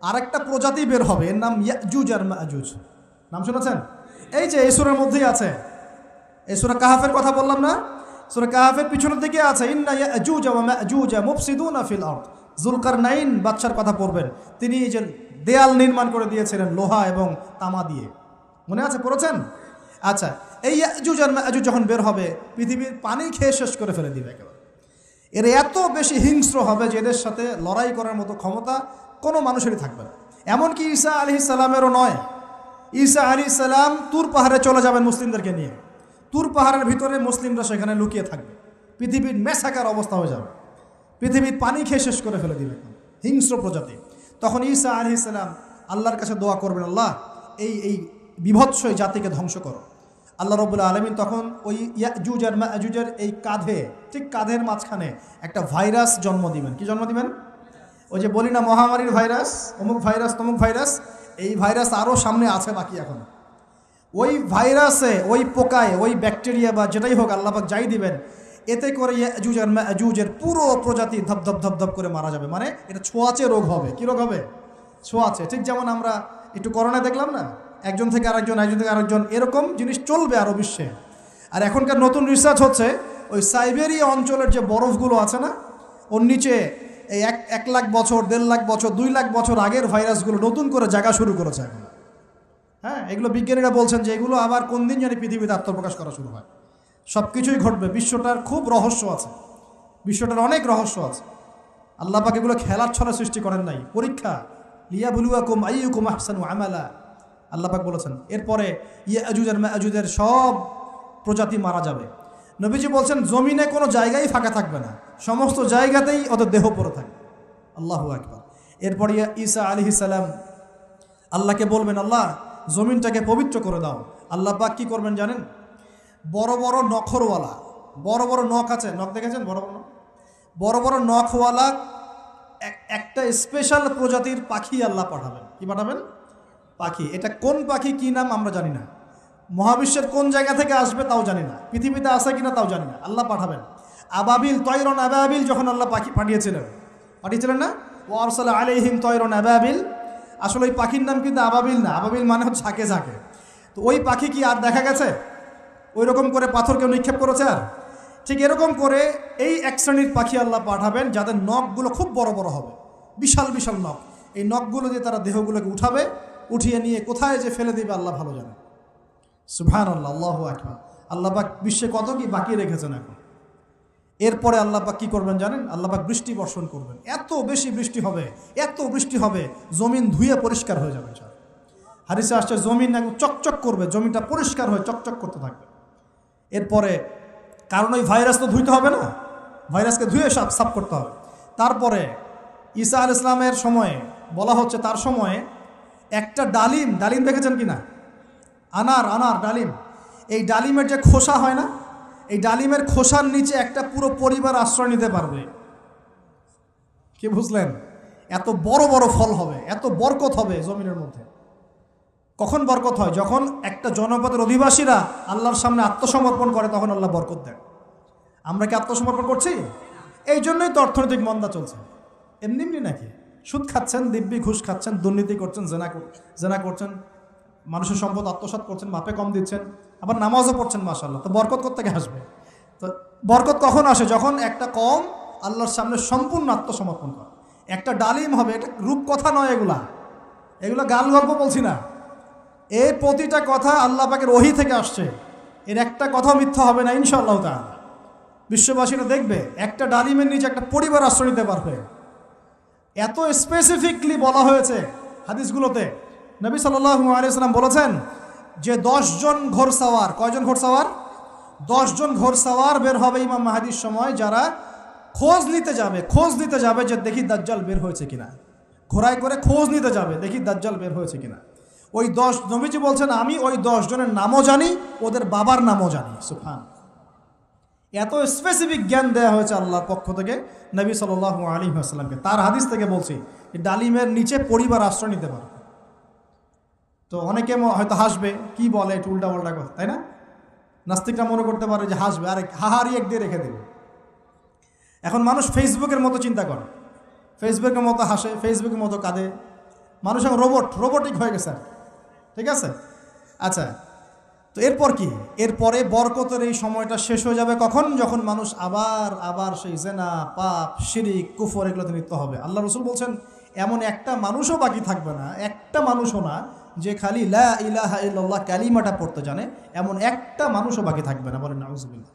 আরেকটা প্রজাতি বের হবে, এর নাম ইয়াজুজ আর মাজুজ। নাম শুনেছেন? এই যে এই সূরার মধ্যেই আছে, এই সূরা কাহাফের কথা বললাম না, সূরা কাহাফের পিছনের দিকে আছে ইন্না ইয়াজুজ ওয়া মাজুজ মুফসিদুনা ফিল আরদ। যুলকারনাইন বাদশার কথা পড়বেন, তিনি এই যে দেয়াল নির্মাণ করে দিয়েছিলেন লোহা এবং তামা দিয়ে, মনে আছে, পড়েছেন? আচ্ছা, এই ইয়াজুজ আর মাজুজ যখন বের হবে পৃথিবীর পানি খেয়ে শেষ করে ফেলে দিবে একেবারে। এর এত বেশি হিংস্র হবে যে এদের সাথে লড়াই করার মতো ক্ষমতা কোনো মানুষেরই থাকবে না। এমনকি ঈসা আলাইহিস সালামেরও নয়। ঈসা আলাইহিস সালাম তুর পাহাড়ে চলে যাবেন মুসলিমদেরকে নিয়ে, তুর পাহাড়ের ভিতরে মুসলিমরা সেখানে লুকিয়ে থাকবে, পৃথিবীর মেসাকার অবস্থা হয়ে যাবে, পৃথিবীর পানি খেয়ে শেষ করে ফেলে দিবে হিংস্র প্রজাতি। তখন ঈসা আলাইহিস সালাম আল্লাহর কাছে দোয়া করবেন, আল্লাহ এই বিভৎস জাতিকে ধ্বংস করো। আল্লাহ রাব্বুল আলামিন তখন ওই ইয়াজুজ আর মাজুজের এই কাঁধে, ঠিক কাঁধের মাঝখানে একটা ভাইরাস জন্ম দিবেন। কি জন্ম দিবেন? ওই যে বলি না মহামারীর ভাইরাস, অমুক ভাইরাস তমুক ভাইরাস, এই ভাইরাস আরও সামনে আছে বাকি এখন। ওই ভাইরাসে, ওই পোকায়, ওই ব্যাকটেরিয়া বা যেটাই হোক আল্লাহ পাক যাই দিবেন, এতে করে ইয়াজুজ আর মাজুজের পুরো প্রজাতি ধপধপ ধপধপ করে মারা যাবে। মানে এটা ছোঁয়াচে রোগ হবে। কি রোগ হবে? ছোঁয়াচে। ঠিক যেমন আমরা একটু করোনা দেখলাম না, একজন থেকে আরেকজন, একজন থেকে আরেকজন, এরকম জিনিস চলবে আরও বিশ্বে। আর এখনকার নতুন রিসার্চ হচ্ছে ওই সাইবেরিয়া অঞ্চলের যে বরফগুলো আছে না, ওর নিচে এই 1 লাখ বছর, 1.5 লাখ বছর, 2 লাখ বছর আগের ভাইরাসগুলো নতুন করে জায়গা শুরু করেছে এখন। হ্যাঁ, এগুলো বিজ্ঞানীরা বলছেন যে এগুলো আবার কোন দিন জানি পৃথিবীতে আত্মপ্রকাশ করা শুরু হয়। সব কিছুই ঘটবে। বিশ্বটার খুব রহস্য আছে, বিশ্বটার অনেক রহস্য আছে। আল্লাহ পাক এগুলো খেলার ছলে সৃষ্টি করেন নাই, পরীক্ষা। লিয়াবলুয়াকুম আইয়ুকুম আহসানু আমালা, আল্লাহ পাক বলেছেন। এরপরে ইয়াজুজ আর মাজুজের সব প্রজাতি মারা যাবে। নবীজি বলছেন জমিনে কোনো জায়গায় ফাঁকা থাকবে না, সমস্ত জায়গাতেই ওদের দেহ পড়ে থাকবে। আল্লাহু আকবার। এরপরে ঈসা আলাইহিস সালাম আল্লাহকে বলবেন, আল্লাহ জমিনটাকে পবিত্র করে দাও। আল্লাহ পাক কী করবেন জানেন? বড় বড় নখরওয়ালা, বড় বড় নখ আছে, নখ দেখেছেন? বড় বড় বড় বড় নখওয়ালা একটা স্পেশাল প্রজাতির পাখি আল্লাহ পাঠাবেন। কি পাঠাবেন? পাখি। এটা কোন পাখি, কি নাম আমরা জানি না, মহাবিশ্বের কোন জায়গা থেকে আসবে তাও জানি না, পৃথিবীতে আসে কিনা তাও জানি না, আল্লাহ পাঠাবেন। আবাবিল, তয়রন আবাবিল যখন আল্লাহ পাখি পাঠিয়েছিলেন না, ও আরসালা আলাইহিম তয়রন আবাবিল, আসলে ওই পাখির নাম কিন্তু আবাবিল না, আবাবিল মানে হচ্ছে ঝাঁকে ঝাঁকে। তো ওই পাখি কি আর দেখা গেছে? ওই রকম করে পাথর কেউ নিক্ষেপ করেছে? আর ঠিক এরকম করে এই এক শ্রেণীর পাখি আল্লাহ পাঠাবেন যাদের নখগুলো খুব বড় বড় হবে, বিশাল বিশাল নখ। এই নখগুলো দিয়ে তারা দেহগুলোকে উঠাবে, উঠিয়ে নিয়ে কোথায় যে ফেলে দিবে আল্লাহ ভালো জানে। সুবহানাল্লাহ, আল্লাহু আকবার। আল্লাহ পাক বিশ্বে কত কি বাকি রেখেছেন এখন। এরপরে আল্লাহ পাক কী করবেন জানেন? আল্লাহ পাক বৃষ্টি বর্ষণ করবেন। এত বেশি বৃষ্টি হবে, এত বৃষ্টি হবে, জমিন ধুয়ে পরিষ্কার হয়ে যাবে। হাদিসে আসছে জমিন একদম চকচক করবে, জমিনটা পরিষ্কার হয়ে চকচক করতে থাকবে। এরপরে কারণ ওই ভাইরাস তো ধুইতে হবে না, ভাইরাসকে ধুয়ে সাফ করতে হবে। তারপরে ঈসা আলাইহিস সালামের সময়ে বলা হচ্ছে, তার সময়ে একটা ডালিম দেখেছেন কি না? আনার ডালিম, এই ডালিমের যে খোসা হয় না, এই ডালিমের খোসার নিচে একটা পুরো পরিবার আশ্রয় নিতে পারবে। কি বুঝলেন? এত বড় বড় ফল হবে, এত বরকত হবে জমিনের মধ্যে। কখন বরকত হয়? যখন একটা জনপদের অধিবাসীরা আল্লাহর সামনে আত্মসমর্পণ করে, তখন আল্লাহ বরকত দেন। আমরা কি আত্মসমর্পণ করছি? এই জন্যই তো অর্থনৈতিক মন্দা চলছে। এমনি নাকি? সুদ খাচ্ছেন, দিব্যি ঘুষ খাচ্ছেন, দুর্নীতি করছেন, জেনা করছেন, মানুষের সম্পদ আত্মসাৎ করছেন, মাপে কম দিচ্ছেন, আবার নামাজও পড়ছেন, মাশাআল্লাহ। তো বরকত কোত্থেকে আসবে? তো বরকত কখন আসে? যখন একটা কওম আল্লাহর সামনে সম্পূর্ণ আত্মসমর্পণ করে। একটা ডালিম হবে, এটা রূপকথা নয়, এগুলা গাল গল্প বলছি না। এই প্রতিটা কথা আল্লাহ পাকের ওহী থেকে আসছে, এর একটা কথা মিথ্যা হবে না ইনশাআল্লাহ তাআলা। বিশ্ববাসীরা দেখবে একটা ডালিমের নিচে একটা পরিবার আশ্রয় নিতে পারবে। এত স্পেসিফিকলি বলা হয়েছে হাদিসগুলোতে। নবী সাল্লাল্লাহু আলাইহি ওয়াসাল্লাম বলেছেন যে 10 জন ঘোড়সাওয়ার, কয়জন ঘোড়সাওয়ার? 10 জন ঘোড়সাওয়ার বের হবে ইমাম মাহদির সময়, যারা খোঁজ নিতে যাবে যে দেখি দাজ্জাল বের হয়েছে কিনা। ঘোড়ায় করে খোঁজ নিতে যাবে, দেখি দাজ্জাল বের হয়েছে কিনা। ওই 10, নবীজি বলছেন আমি ওই 10 জনের নামও জানি, ওদের বাবার নামও জানি। সুবহান। এত স্পেসিফিক জ্ঞান দেওয়া হয়েছে আল্লাহর পক্ষ থেকে নবী সাল্লাল্লাহু আলাইহি ওয়াসাল্লামকে। তার হাদিস থেকে বলছি, ডালিমের নিচে পরিবার আশ্রয় নিতে পারবে। তো অনেকে হয়তো হাসবে, কি বলে একটু উল্টা পাল্টা কথা, তাই না? নাস্তিকরা মনে করতে পারে যে হাসবে, আরে হাহারি এক দিয়ে রেখে দেবে। এখন মানুষ ফেসবুকের মতো চিন্তা করে, ফেসবুকের মতো হাসে, ফেসবুকের মতো কাঁদে, মানুষ এখন রোবটিক হয়ে গেছে, ঠিক আছে? আচ্ছা, তো এরপর কি? এরপরে বরকতের এই সময়টা শেষ হয়ে যাবে কখন? যখন মানুষ আবার সেই জেনা, পাপ, শিরিক, কুফর এগুলোতে লিপ্ত হবে। আল্লাহ রসুল বলছেন এমন একটা মানুষও বাকি থাকবে না, একটা মানুষও না যে খালি লা ইলাহা ইল্লাল্লাহ কালিমাটা পড়তে জানে, এমন একটা মানুষও বাকি থাকবে না। বলেন নাউজুবিল্লাহ।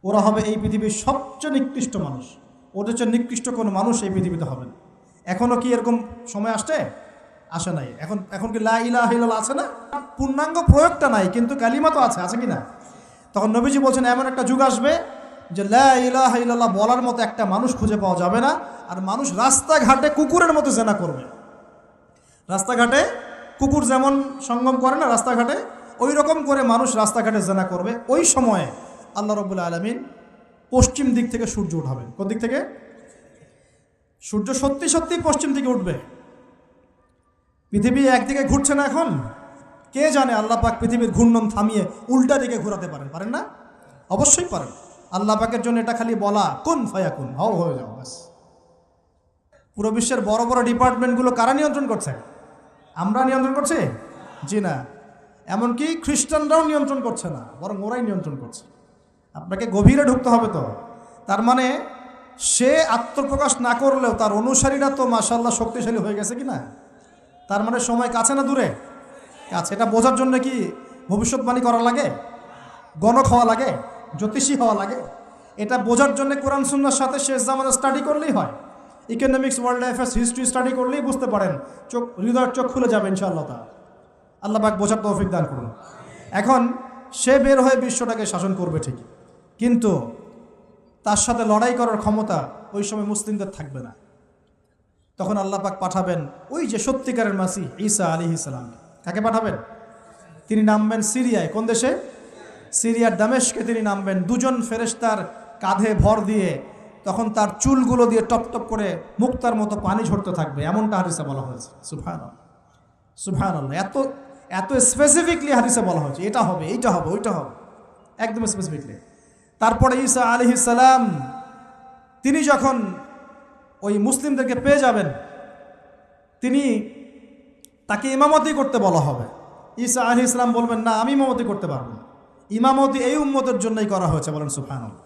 ওরা হবে এই পৃথিবীর সবচেয়ে নিকৃষ্ট মানুষ। ওদের চেয়ে নিকৃষ্ট কোনো মানুষ এই পৃথিবীতে হবে না। এখনও কি এরকম সময় আসে নাই? এখন কি লা ইলাহা ইল্লাল্লাহ আছে না? পূর্ণাঙ্গ প্রয়োগটা নাই, কিন্তু কালিমা তো আছে কি না? তখন নবীজি বলছেন এমন একটা যুগ আসবে যে লা ইলাহা ইল্লাল্লাহ বলার মতো একটা মানুষ খুঁজে পাওয়া যাবে না। আর মানুষ রাস্তাঘাটে কুকুরের মতো জেনা করবে। রাস্তাঘাটে কুকুর যেমন সঙ্গম করে না রাস্তাঘাটে, ওই রকম করে মানুষ রাস্তাঘাটে জেনা করবে। ওই সময়ে আল্লাহ রাব্বুল আলামিন পশ্চিম দিক থেকে সূর্য উঠাবেন। কোন দিক থেকে? সূর্য সত্যি সত্যি পশ্চিম দিকে উঠবে। পৃথিবী একদিকে ঘুরছে না এখন? কে জানে আল্লাহ পাক পৃথিবীর ঘূর্ণন থামিয়ে উল্টা দিকে ঘোরাতে পারেন না? অবশ্যই পারেন। আল্লাহ পাকের জন্য এটা খালি বলা কুন ফায়াকুন, হও হয়ে যাও, ব্যাস। পুরো বিশ্বের বড় বড় ডিপার্টমেন্টগুলো কারা নিয়ন্ত্রণ করছে? আমরা নিয়ন্ত্রণ করছি? জি না। এমনকি খ্রিস্টানরাও নিয়ন্ত্রণ করছে না, বরং ওরাই নিয়ন্ত্রণ করছে। আপনাকে গভীরে ঢুকতে হবে তো। তার মানে সে আত্মপ্রকাশ না করলেও তার অনুসারীরা তো মাশাআল্লাহ শক্তিশালী হয়ে গেছে কি না? তার মানে সময় কাছে না দূরে? কাছে। এটা বোঝার জন্য কি ভবিষ্যৎবাণী করা লাগে? গণক হওয়া লাগে? জ্যোতিষী হওয়া লাগে? এটা বোঝার জন্য কোরআন সুন্নাহর সাথে শেষ জামানা স্টাডি করলেই হয়। Economics, world affairs, history study করলেই বুঝতে পারেন, হৃদয়ের চোখ খুলে যাবে ইনশাআল্লাহ তাআলা। আল্লাহ পাক বোঝার তৌফিক দান করুন। এখন সে বের হয়ে বিশ্বটাকে শাসন করবে ঠিকই, কিন্তু তার সাথে লড়াই করার ক্ষমতা ওই সময় মুসলিমদের থাকবে না। তখন আল্লাহ পাক পাঠাবেন ওই যে সত্যিকারের মাসিহ ঈসা আলাইহিস সালাম। কাকে পাঠাবেন? তিনি নামবেন সিরিয়ায়। কোন দেশে? সিরিয়ার দামেশকে তিনি নামবেন। দুজন ফেরেশতার কাঁধে ভর দিয়ে, তখন তার চুলগুলো দিয়ে টপ টপ করে মুক্তার মতো পানি ঝরতে থাকবে, এমনটা হাদিসে বলা হয়েছে। সুবহানাল্লাহ, সুবহানাল্লাহ। এত স্পেসিফিকলি হাদিসে বলা হয়েছে এটা হবে, এইটা হবে, ওইটা হবে, একদম স্পেসিফিকলি। তারপরে ঈসা আলাইহিস সালাম তিনি যখন ওই মুসলিমদেরকে পেয়ে যাবেন, তাকে ইমামতি করতে বলা হবে। ঈসা আলাইহিস সালাম বলবেন, না, আমি ইমামতি করতে পারবো না। ইমামতি এই উম্মতের জন্যই করা হয়েছে। বলেন সুবহানাল্লাহ।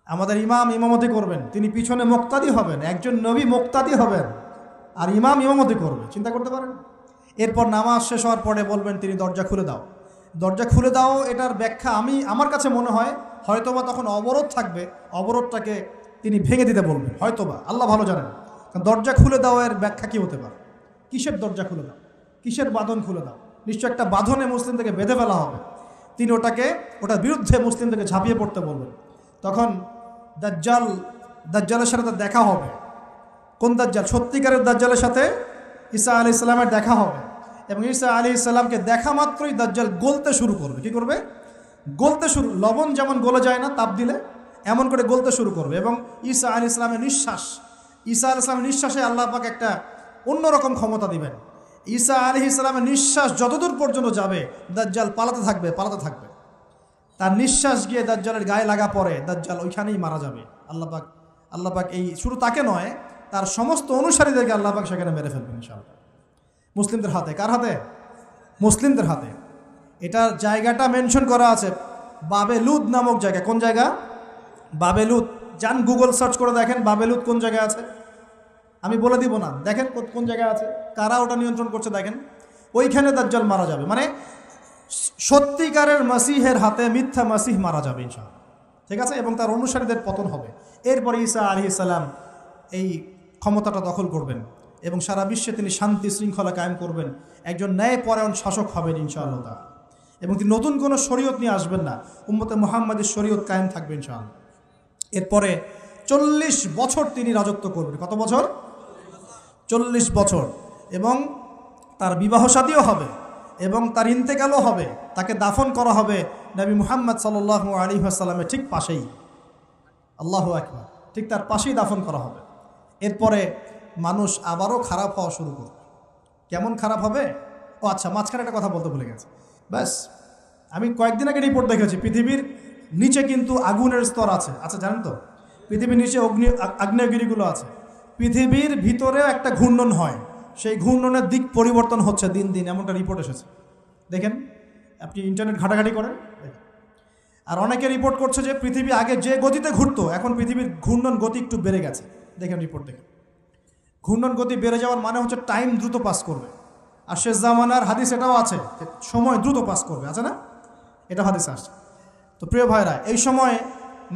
আমাদের ইমাম ইমামতি করবেন, তিনি পিছনে মুক্তাদি হবেন। একজন নবী মুক্তাদি হবেন আর ইমাম ইমামতি করবে। চিন্তা করতে পারেন? এরপর নামাজ শেষ হওয়ার পরে বলবেন তিনি, দরজা খুলে দাও, দরজা খুলে দাও। এটার ব্যাখ্যা আমার কাছে মনে হয় হয়তোবা তখন অবরোধ থাকবে, অবরোধটাকে তিনি ভেঙে দিতে বলবেন হয়তোবা, আল্লাহ ভালো জানেন। কারণ দরজা খুলে দাও এর ব্যাখ্যা কী হতে পারে? কিসের দরজা খুলে দাও? কিসের বাঁধন খুলে দাও? নিশ্চয় একটা বাঁধনে মুসলিমদেরকে বেঁধে ফেলা হবে। তিনি ওটার বিরুদ্ধে মুসলিমদেরকে ঝাঁপিয়ে পড়তে বলবেন। তখন দাজ্জালের সাথে তার দেখা হবে। কোন দাজ্জাল? সত্যিকারের দাজ্জালের সাথে ঈসা আলাইহিস সালামের দেখা হবে। এবং ঈসা আলাইহিস সালামকে দেখা মাত্রই দাজ্জাল গলতে শুরু করবে। কি করবে? গলতে শুরু। লবণ যেমন গলে যায় না তাপ দিলে, এমন করে গলতে শুরু করবে। এবং ঈসা আলাইহিস সালামের নিঃশ্বাসে আল্লাহ পাক একটা অন্যরকম ক্ষমতা দিবেন। ঈসা আলাইহিস সালামের নিঃশ্বাস যতদূর পর্যন্ত যাবে দাজ্জাল পালাতে থাকবে। তার নিঃশ্বাস গিয়ে দাজ্জালের গায়ে লাগা পরে দাজ্জাল ওইখানেই মারা যাবে। আল্লাহ পাক এই শুধু তাকে নয়, তার সমস্ত অনুসারীদেরকে আল্লাহ পাক সেখানে মেরে ফেলবেন ইনশাআল্লাহ। মুসলিমদের হাতে। কার হাতে? মুসলিমদের হাতে। এটার জায়গাটা মেনশন করা আছে, বাবেলুদ নামক জায়গা। কোন জায়গা? বাবেলুদ। যান গুগল সার্চ করে দেখেন বাবেলুদ কোন জায়গায় আছে। আমি বলে দিব না, দেখেন কোন জায়গায় আছে, কারা ওটা নিয়ন্ত্রণ করছে দেখেন। ওইখানে দাজ্জাল মারা যাবে। মানে সত্যিকারের মাসিহের হাতে মিথ্যা মাসিহ মারা যাবে ইনশাআল্লাহ, ঠিক আছে? এবং তার অনুসারীদের পতন হবে। এরপরে ঈসা আলাইহিস সালাম এই ক্ষমতাটা দখল করবেন এবং সারা বিশ্বে তিনি শান্তি শৃঙ্খলা কায়েম করবেন। একজন ন্যায়পরায়ণ শাসক হবেন ইনশাআল্লাহ তাআলা। এবং তিনি নতুন কোনো শরীয়ত নিয়ে আসবেন না, উম্মতে মুহাম্মাদের শরীয়ত কায়েম থাকবে ইনশাআল্লাহ। এরপরে 40 বছর তিনি রাজত্ব করবেন। কত বছর? 40 বছর। এবং তার বিবাহ শাদীও হবে এবং তার ইন্তেকালও হবে। তাকে দাফন করা হবে নবী মুহাম্মদ সাল্লাল্লাহু আলাইহি ওয়াসাল্লামের ঠিক পাশেই। আল্লাহু আকবার। ঠিক তার পাশেই দাফন করা হবে। এরপরে মানুষ আবারও খারাপ হওয়া শুরু করবে। কেমন খারাপ হবে? ও আচ্ছা, মাঝখানে একটা কথা বলতে ভুলে গেছে। ব্যাস, আমি কয়েকদিন আগে রিপোর্ট দেখেছি, পৃথিবীর নিচে কিন্তু আগুনের স্তর আছে। আচ্ছা, জানেন তো পৃথিবীর নিচে আগ্নেয়গিরিগুলো আছে। পৃথিবীর ভিতরেও একটা ঘূর্ণন হয়। সেই ঘূর্ণনের দিক পরিবর্তন হচ্ছে দিন দিন, এমনটা রিপোর্ট এসেছে। দেখেন, আপনি ইন্টারনেট ঘাটাঘাটি করেন। আর অনেকে রিপোর্ট করছে যে পৃথিবী আগে যে গতিতে ঘুরতো, এখন পৃথিবীর ঘূর্ণন গতি একটু বেড়ে গেছে। দেখেন রিপোর্ট, দেখেন ঘূর্ণন গতি বেড়ে যাওয়ার মানে হচ্ছে টাইম দ্রুত পাস করবে। আর শেষ জামানার হাদিস এটাও আছে, সময় দ্রুত পাস করবে, আছে না? এটা হাদিস আসছে। তো প্রিয় ভাইরা, এই সময়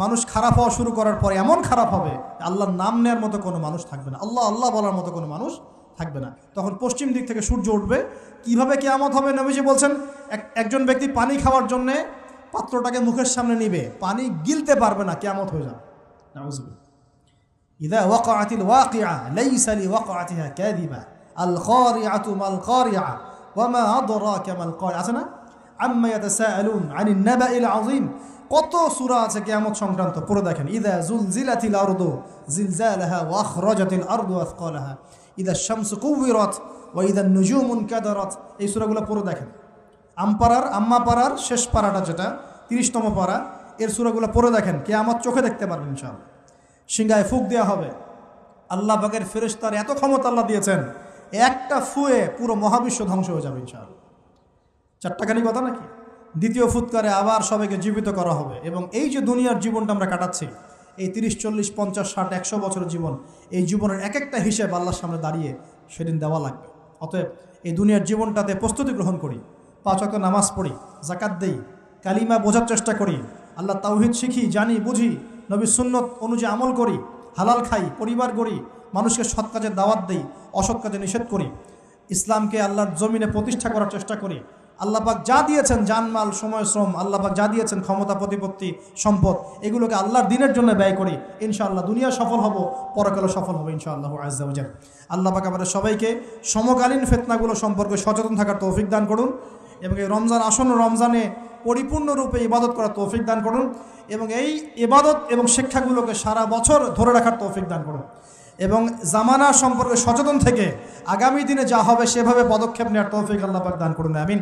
মানুষ খারাপ হওয়া শুরু করার পরে এমন খারাপ হবে, আল্লাহর নাম নেওয়ার মতো কোনো মানুষ থাকবে না, আল্লাহ আল্লাহ বলার মতো কোনো মানুষ থাকবে না। তখন পশ্চিম দিক থেকে সূর্য উঠবে। কিভাবে কিয়ামত হবে? নবীজি বলছেন, একজন ব্যক্তি পানি খাওয়ার জন্যে পাত্রটাকে মুখের সামনে নিবে, পানি গিলতে পারবে না, কিয়ামত হয়ে যাবে। নাউযুবিল্লাহ। ইযা ওয়াকাআতিল ওয়াকিআ লাইসা লিওয়াকাআতিহা কাযিবা আল খারিআতু মাল খারিআ ওয়া মা আদরাকা মাল খারিআ, আছে না? আম্মা ইয়াতাসাআলুন আনিন নাবাইল আযীম। কত সূরা আছে কিয়ামত সংক্রান্ত, পড়ে দেখেন। ইযা যুলজিলাতিল আরদু জিলজালাহা ওয়া আখরাজাতিল আরদু আথকালাহা ইযা শামসু কুওয়িরাত ওয়া ইযা নুজুমু কাদারাত। এই সূরাগুলো পড়ে দেখেন। আম্মা পাড়ার শেষ পাড়াটা, যেটা 30তম পাড়া, এর সূরাগুলো পড়ে দেখেন। কিয়ামত চোখে দেখতে পারবেন ইনশাআল্লাহ। সিংহায় ফুঁক দেওয়া হবে। আল্লাহ পাকের ফেরেশতার এত ক্ষমতা আল্লাহ দিয়েছেন, একটা ফুয়ে পুরো মহাবিশ্ব ধ্বংস হয়ে যাবে ইনশাআল্লাহ। চারটাখানি কথা নাকি? দ্বিতীয় ফুৎকারে আবার সবাইকে জীবিত করা হবে। এবং এই যে দুনিয়ার জীবনটা আমরা কাটাচ্ছি, এই 30, 40, 50, 60, 100 বছরের জীবন, এই জীবনের এক একটা হিসেব আল্লাহর সামনে দাঁড়িয়ে সেদিন দেওয়া লাগবে। অতএব এই দুনিয়ার জীবনটাতে প্রস্তুতি গ্রহণ করি, 5 ওয়াক্ত নামাজ পড়ি, যাকাত দেই, কালিমা বোঝার চেষ্টা করি, আল্লাহ তাওহীদ শিখি, জানি, বুঝি, নবীর সুন্নত অনুযায়ী আমল করি, হালাল খাই, পরিবার গড়ি, মানুষকে সৎ কাজে দাওয়াত দেই, অসৎ কাজে নিষেধ করি, ইসলামকে আল্লাহর জমিনে প্রতিষ্ঠা করার চেষ্টা করি। আল্লাহ পাক যা দিয়েছেন, জানমাল, সময়, শ্রম, আল্লাহ পাক যা দিয়েছেন, ক্ষমতা, প্রতিপত্তি, সম্পদ, এগুলোকে আল্লাহর দিনের জন্য ব্যয় করি। ইনশাআল্লাহ দুনিয়া সফল হব, পরকালে সফল হবে ইনশাআল্লাহু আযজা ওয়া জাল। আল্লাহ পাক আমাদের সবাইকে সমকালীন ফিতনাগুলো সম্পর্কে সচেতন থাকার তৌফিক দান করুন, এবং এই রমজান, আসন্ন রমজানে পরিপূর্ণরূপে ইবাদত করার তৌফিক দান করুন, এবং এই ইবাদত এবং শিক্ষাগুলোকে সারা বছর ধরে রাখার তৌফিক দান করুন, এবং জামানা সম্পর্কে সচেতন থেকে আগামী দিনে যা হবে সেভাবে পদক্ষেপ নেওয়ার তৌফিক আল্লাহ পাক দান করুন। আমিন।